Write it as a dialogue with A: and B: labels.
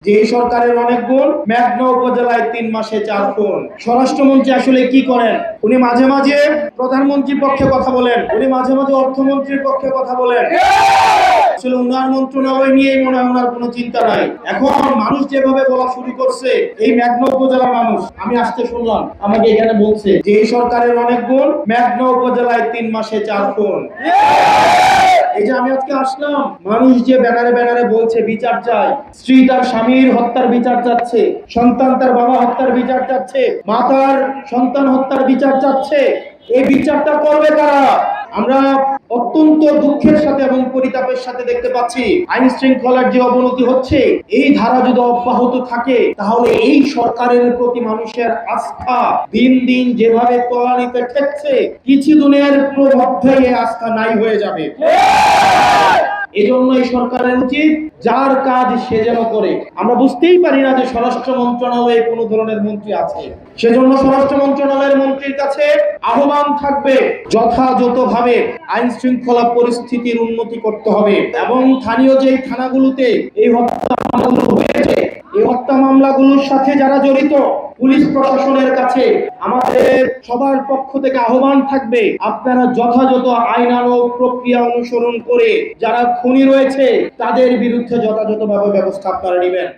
A: যে সরকারের অনেক গুণ, মেঘনা উপজেলায় ৩ মাসে ৪ খুন। স্বরাষ্ট্রমন্ত্রী আসলে কি করেন? উনি মাঝে মাঝে প্রধানমন্ত্রীর পক্ষে কথা বলেন, উনি মাঝে মাঝে অর্থমন্ত্রীর পক্ষে কথা বলেন। আসলে উন্নয়ন মন্ত্রণালয় নিয়ে মনে হয় ওনার কোনো চিন্তা নাই। এখন মানুষ যেভাবে বলা শুরু করছে, এই মেঘনা উপজেলার মানুষ, আমি আসতে শুনলাম আমাকে এখানে বলছে যে এই সরকারের অনেক গুণ, মেঘনা উপজেলায় ৩ মাসে ৪ খুন। এই যে আমি আজকে আসলাম, মানুষ যে ব্যানারে ব্যানারে বলছে বিচার চাই, স্ত্রী তার স্বামীর হত্যার বিচার চাচ্ছে, সন্তান তার বাবা হত্যার বিচার চাচ্ছে, মা তার সন্তান হত্যার বিচার চাচ্ছে, এই বিচারটা করবে কারা? আমরা অত্যন্ত দুঃখের সাথে এবং পরিতাপের সাথে দেখতে পাচ্ছি আইন শৃঙ্খলার যে অবনতি হচ্ছে, এই ধারা যদি অব্যাহত থাকে তাহলে এই সরকারের প্রতি মানুষের আস্থা দিন দিন যেভাবে তলানিতে ঠেকছে, কিছুদিনের মধ্যে এই আস্থা নাই হয়ে যাবে। এজন্য এই সরকারের উচিত যার কাজ সে যেন করে। আমরা বুঝতেই পারি না যে স্বরাষ্ট্র মন্ত্রণালয়ে কোন ধরনের মন্ত্রী আছে। সেজন্য স্বরাষ্ট্র মন্ত্রণালয়ের মন্ত্রীর কাছে আহ্বান থাকবে, যথাযথভাবে আইন শৃঙ্খলা পরিস্থিতির উন্নতি করতে হবে এবং স্থানীয় যে থানাগুলোতে এই হত্যা মামলাগুলো হয়েছে, এই হত্যা মামলাগুলোর সাথে যারা জড়িত, পুলিশ প্রশাসনের কাছে আমাদের সবার পক্ষ থেকে আহ্বান থাকবে, আপনারা যথাযথ আইনানুগ প্রক্রিয়া অনুসরণ করে যারা খুনি রয়েছে তাদের বিরুদ্ধে যথাযথভাবে ব্যবস্থা আপনারা নেবেন।